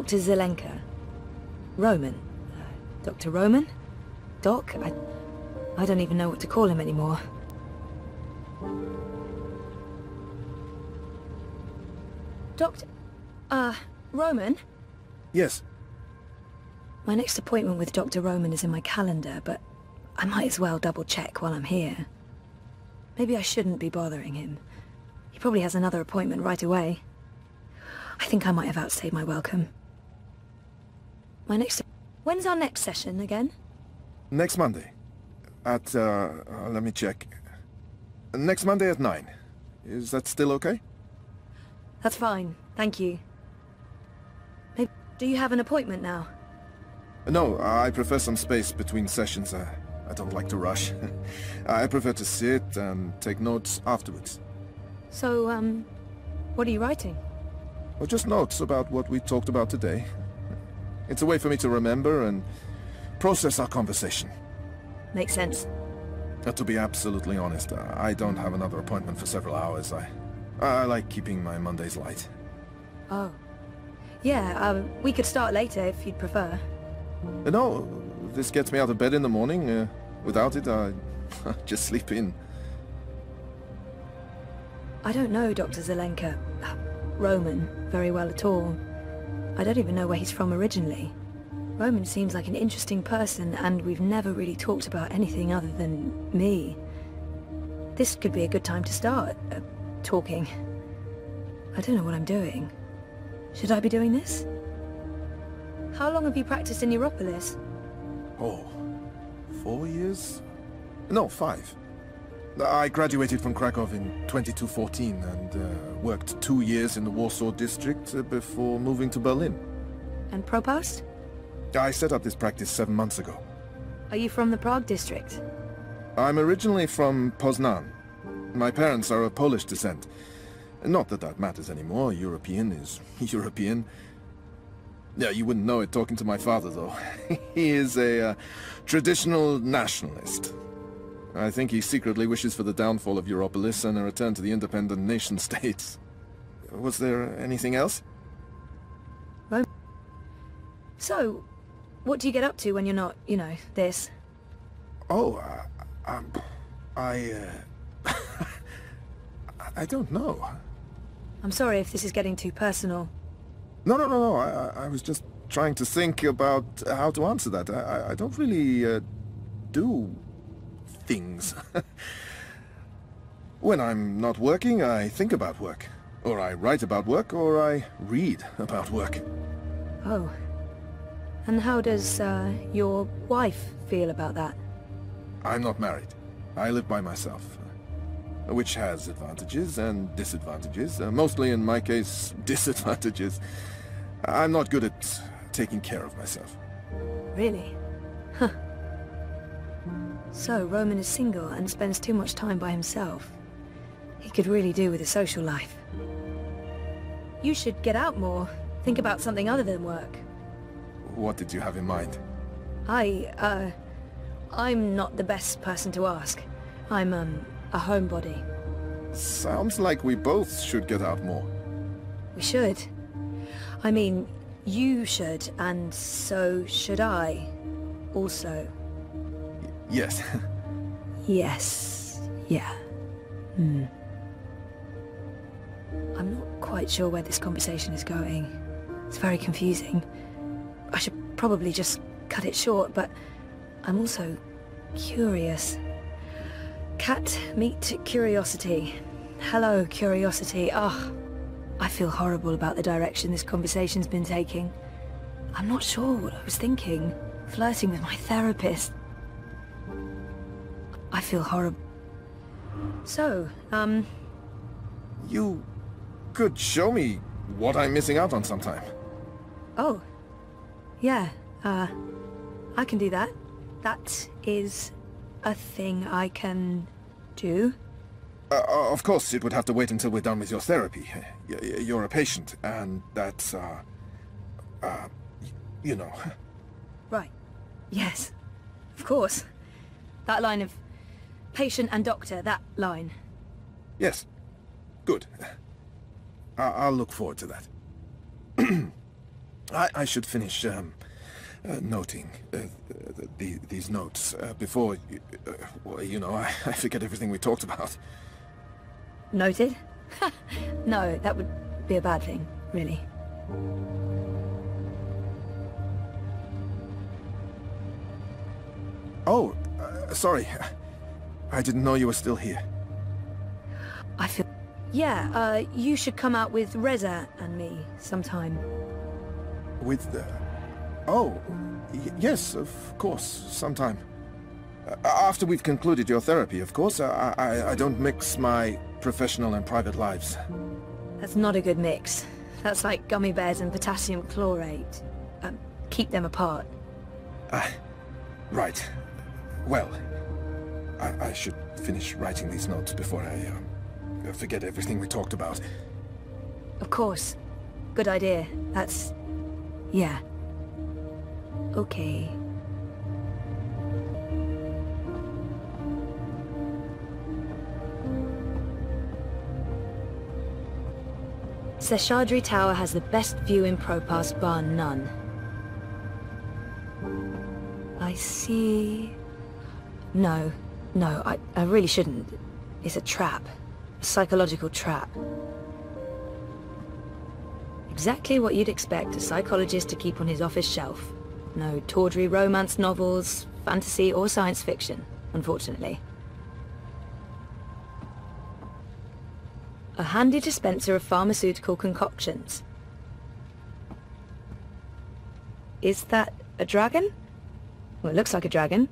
Dr. Zelenka. Roman. Dr. Roman? Doc? I don't even know what to call him anymore. Doctor... Roman? Yes. My next appointment with Dr. Roman is in my calendar, but I might as well double-check while I'm here. Maybe I shouldn't be bothering him. He probably has another appointment right away. I think I might have outstayed my welcome. When's our next session again? Next Monday. At, let me check. Next Monday at 9. Is that still okay? That's fine, thank you. Maybe... Do you have an appointment now? No, I prefer some space between sessions. I don't like to rush. I prefer to sit and take notes afterwards. So, what are you writing? Well, just notes about what we talked about today. It's a way for me to remember and process our conversation. Makes sense. To be absolutely honest, I don't have another appointment for several hours. I like keeping my Mondays light. Oh. Yeah, we could start later if you'd prefer. No, this gets me out of bed in the morning. Without it, I just sleep in. I don't know Dr. Zelenka, Roman, very well at all. I don't even know where he's from originally. Roman seems like an interesting person, and we've never really talked about anything other than me. This could be a good time to start, talking. I don't know what I'm doing. Should I be doing this? How long have you practiced in Europolis? Oh, 4 years? No, 5. I graduated from Krakow in 2214 and worked 2 years in the Warsaw district before moving to Berlin. And Provost? I set up this practice 7 months ago. Are you from the Prague district? I'm originally from Poznan. My parents are of Polish descent. Not that that matters anymore. European is European. Yeah, you wouldn't know it talking to my father, though. He is a traditional nationalist. I think he secretly wishes for the downfall of Europolis and a return to the independent nation-states. Was there anything else? So, what do you get up to when you're not, you know, this? Oh, I don't know. I'm sorry if this is getting too personal. No. I was just trying to think about how to answer that. I don't really do things. When I'm not working, I think about work. Or I write about work, or I read about work. Oh. And how does, your wife feel about that? I'm not married. I live by myself. Which has advantages and disadvantages. Mostly, in my case, disadvantages. I'm not good at taking care of myself. Really? Huh. So, Roman is single and spends too much time by himself. He could really do with a social life. You should get out more. Think about something other than work. What did you have in mind? I'm not the best person to ask. I'm, a homebody. Sounds like we both should get out more. We should. I mean, you should, and so should I. Also. Yes. Yes. Yeah. I'm not quite sure where this conversation is going. It's very confusing. I should probably just cut it short, but I'm also curious. Cat meet curiosity. Hello, curiosity. Ah, I feel horrible about the direction this conversation's been taking. I'm not sure what I was thinking. Flirting with my therapist. I feel horrible. So, You could show me what I'm missing out on sometime. Oh. Yeah, I can do that. That is a thing I can do. Of course, it would have to wait until we're done with your therapy. You're a patient, and that's, you know. Right. Yes. Of course. That line of patient and doctor, that line. Yes. Good. I'll look forward to that. I should finish noting these notes before, well, you know, I forget everything we talked about. Noted? No, that would be a bad thing, really. Oh, sorry. I didn't know you were still here. I feel... Yeah, you should come out with Reza and me sometime. With the... Oh, yes, of course, sometime. After we've concluded your therapy, of course. I don't mix my professional and private lives. That's not a good mix. That's like gummy bears and potassium chlorate. Keep them apart. Right. Well, I should finish writing these notes before I forget everything we talked about. Of course. Good idea. That's... yeah. Okay. Seshadri Tower has the best view in Propass, bar none. I see... No, I really shouldn't. It's a trap. A psychological trap. Exactly what you'd expect a psychologist to keep on his office shelf. No tawdry romance novels, fantasy or science fiction, unfortunately. A handy dispenser of pharmaceutical concoctions. Is that a dragon? Well, it looks like a dragon.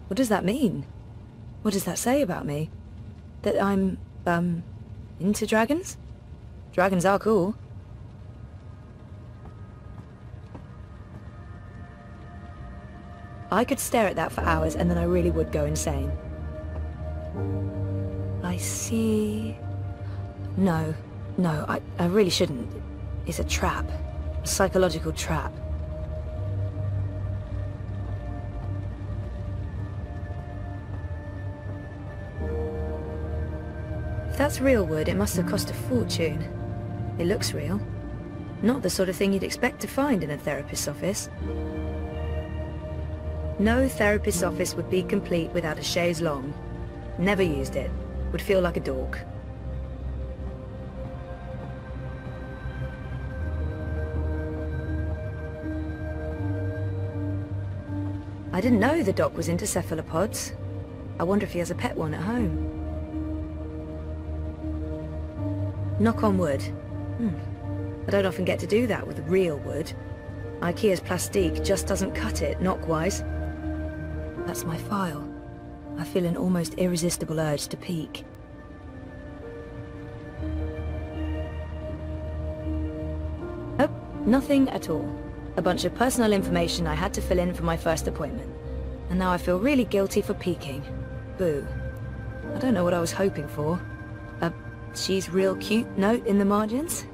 What does that mean? What does that say about me? That I'm, into dragons? Dragons are cool. I could stare at that for hours and then I really would go insane. I see... No, I really shouldn't. It's a trap. A psychological trap. If that's real wood, it must have cost a fortune. It looks real. Not the sort of thing you'd expect to find in a therapist's office. No therapist's office would be complete without a chaise longue. Never used it. Would feel like a dork. I didn't know the doc was into cephalopods. I wonder if he has a pet one at home. Knock on wood. I don't often get to do that with real wood. IKEA's plastique just doesn't cut it, knock-wise. That's my file. I feel an almost irresistible urge to peek. Nope, nothing at all. A bunch of personal information I had to fill in for my first appointment. And now I feel really guilty for peeking. Boo. I don't know what I was hoping for. A "she's real cute" note in the margins?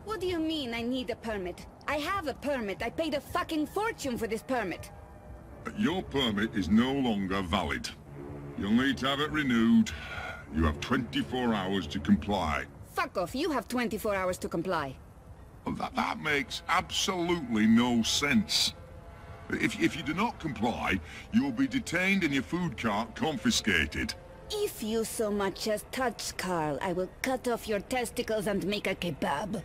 What do you mean I need a permit? I have a permit. I paid a fucking fortune for this permit. Your permit is no longer valid. You'll need to have it renewed. You have 24 hours to comply. Fuck off. You have 24 hours to comply. Well, that makes absolutely no sense. If you do not comply, you'll be detained and your food cart confiscated. If you so much as touch Carl, I will cut off your testicles and make a kebab.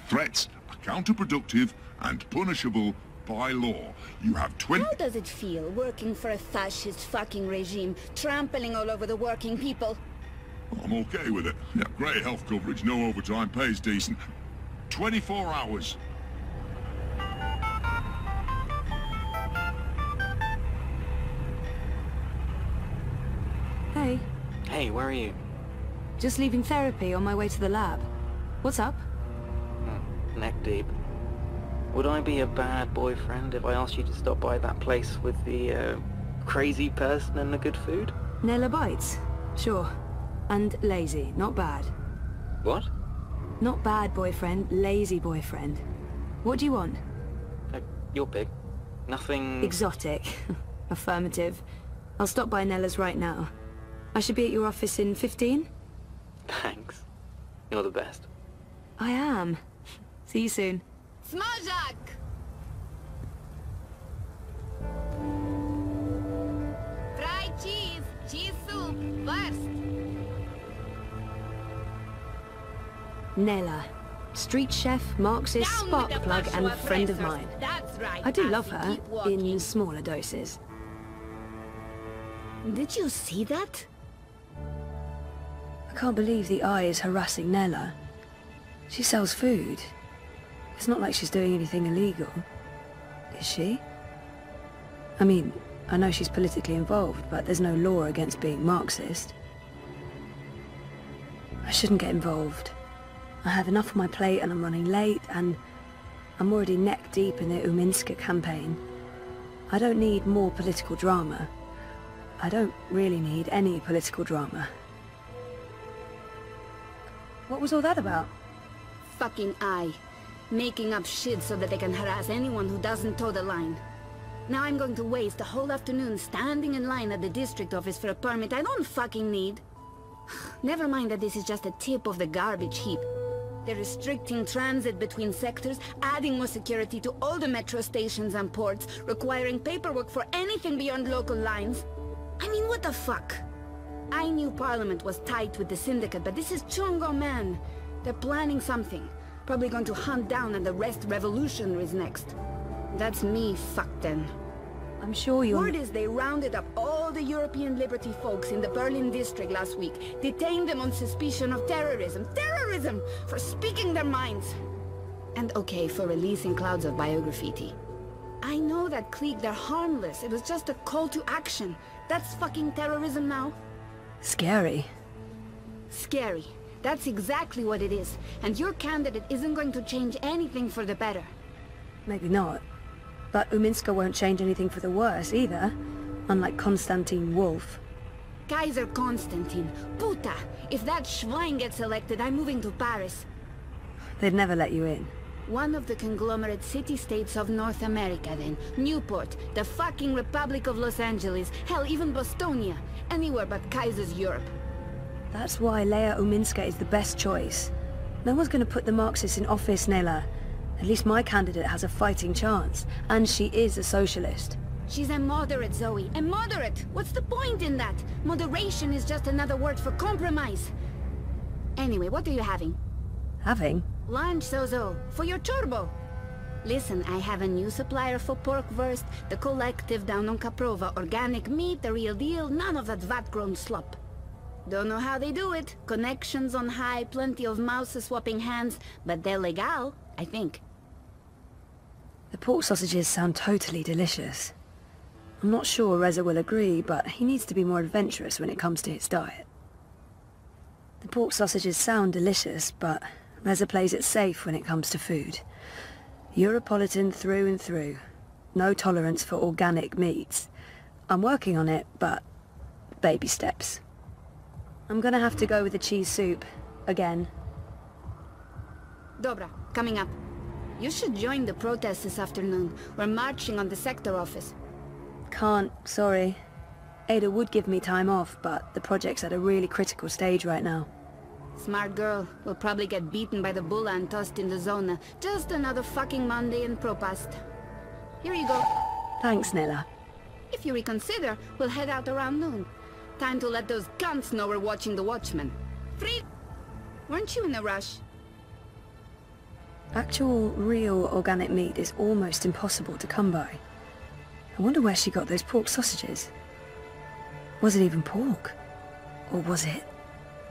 Threats are counterproductive and punishable by law. You have 20... How does it feel working for a fascist fucking regime, trampling all over the working people? I'm okay with it. Yeah, great health coverage, no overtime, pays decent. 24 hours. Hey. Hey, where are you? Just leaving therapy on my way to the lab. What's up? Neck deep. Would I be a bad boyfriend if I asked you to stop by that place with the, crazy person and the good food? Nela bites? Sure. And lazy, not bad. What? Not bad boyfriend, lazy boyfriend. What do you want? Your pick. Nothing... Exotic. Affirmative. I'll stop by Nela's right now. I should be at your office in 15? Thanks. You're the best. I am. See you soon. Smajak! Fried cheese, cheese soup, first. Nela. Street chef, Marxist, Down spark with the plug, and bourgeois friend of pressers. mine. That's right. I do Assy, love her, keep walking. in smaller doses. Did you see that? I can't believe the eye is harassing Nela. She sells food. It's not like she's doing anything illegal. Is she? I mean, I know she's politically involved, but there's no law against being Marxist. I shouldn't get involved. I have enough on my plate and I'm running late, and I'm already neck deep in the Uminska campaign. I don't need more political drama. I don't really need any political drama. What was all that about? Fucking eye. Making up shit so that they can harass anyone who doesn't toe the line. Now I'm going to waste a whole afternoon standing in line at the district office for a permit I don't fucking need. Never mind that this is just a tip of the garbage heap. They're restricting transit between sectors, adding more security to all the metro stations and ports, requiring paperwork for anything beyond local lines. I mean, what the fuck? I knew Parliament was tight with the Syndicate, but this is Chungo, man. They're planning something. Probably going to hunt down and arrest revolutionaries next. That's me fucked then. I'm sure you're... Word is they rounded up all the European Liberty folks in the Berlin district last week, detained them on suspicion of terrorism. Terrorism! For speaking their minds! And okay, for releasing clouds of biograffiti. I know that clique, they're harmless. It was just a call to action. That's fucking terrorism now. Scary. Scary. That's exactly what it is. And your candidate isn't going to change anything for the better. Maybe not. But Uminska won't change anything for the worse either, unlike Konstantin Wolf. Kaiser Konstantin. Puta! If that Schwein gets elected, I'm moving to Paris. They'd never let you in. One of the conglomerate city-states of North America then. Newport, the fucking Republic of Los Angeles, hell, even Bostonia. Anywhere but Kaiser's Europe. That's why Leia Uminska is the best choice. No one's gonna put the Marxists in office, Nela. At least my candidate has a fighting chance, and she is a socialist. She's a moderate, Zoe. A moderate! What's the point in that? Moderation is just another word for compromise. Anyway, what are you having? Having? Lunch, Zozo. For your turbo. Listen, I have a new supplier for pork wurst, the collective down on Caprova. Organic meat, the real deal, none of that vat-grown slop. Don't know how they do it. Connections on high, plenty of mouse-swapping hands, but they're legal, I think. The pork sausages sound totally delicious. I'm not sure Reza will agree, but he needs to be more adventurous when it comes to his diet. The pork sausages sound delicious, but Reza plays it safe when it comes to food. Europolitan through and through. No tolerance for organic meats. I'm working on it, but baby steps. I'm gonna have to go with the cheese soup. Again. Dobra, coming up. You should join the protest this afternoon. We're marching on the sector office. Can't, sorry. Ada would give me time off, but the project's at a really critical stage right now. Smart girl. Will probably get beaten by the bulla and tossed in the zona. Just another fucking Monday in Propast. Here you go. Thanks, Nela. If you reconsider, we'll head out around noon. Time to let those cunts know we're watching the Watchmen. Free... Weren't you in a rush? Actual, real organic meat is almost impossible to come by. I wonder where she got those pork sausages. Was it even pork? Or was it...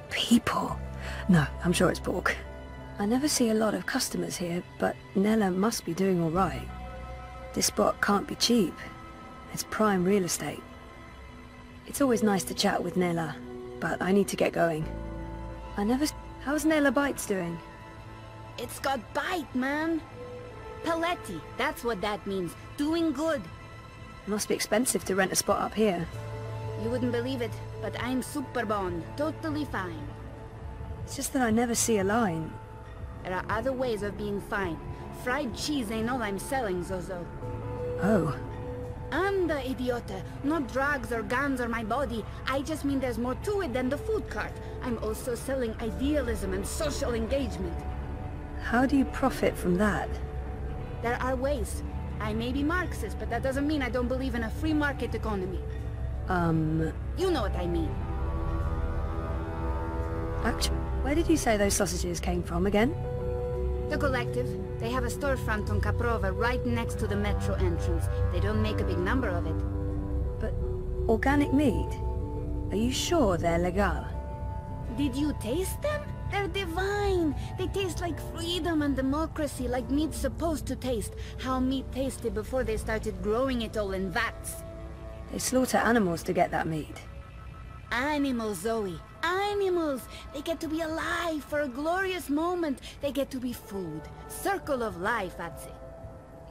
people? No, I'm sure it's pork. I never see a lot of customers here, but Nela must be doing all right. This spot can't be cheap. It's prime real estate. It's always nice to chat with Nela, but I need to get going. How's Nela Bites doing? It's got bite, man. Paletti, that's what that means. Doing good. It must be expensive to rent a spot up here. You wouldn't believe it, but I'm super bond. Totally fine. It's just that I never see a line. There are other ways of being fine. Fried cheese ain't all I'm selling, Zozo. Oh. Anda, idiota. No drugs or guns or my body. I just mean there's more to it than the food cart. I'm also selling idealism and social engagement. How do you profit from that? There are ways. I may be Marxist, but that doesn't mean I don't believe in a free market economy. You know what I mean. Actually, where did you say those sausages came from again? The Collective. They have a storefront on Caprova right next to the metro entrance. They don't make a big number of it. But organic meat? Are you sure they're legal? Did you taste them? They're divine. They taste like freedom and democracy, like meat's supposed to taste. How meat tasted before they started growing it all in vats. They slaughter animals to get that meat. Animals, Zoe. Animals! They get to be alive for a glorious moment. They get to be food. Circle of life, I'd say.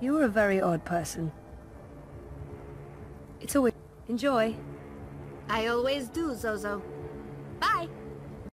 You're a very odd person. It's always... Enjoy. I always do, Zozo. Bye!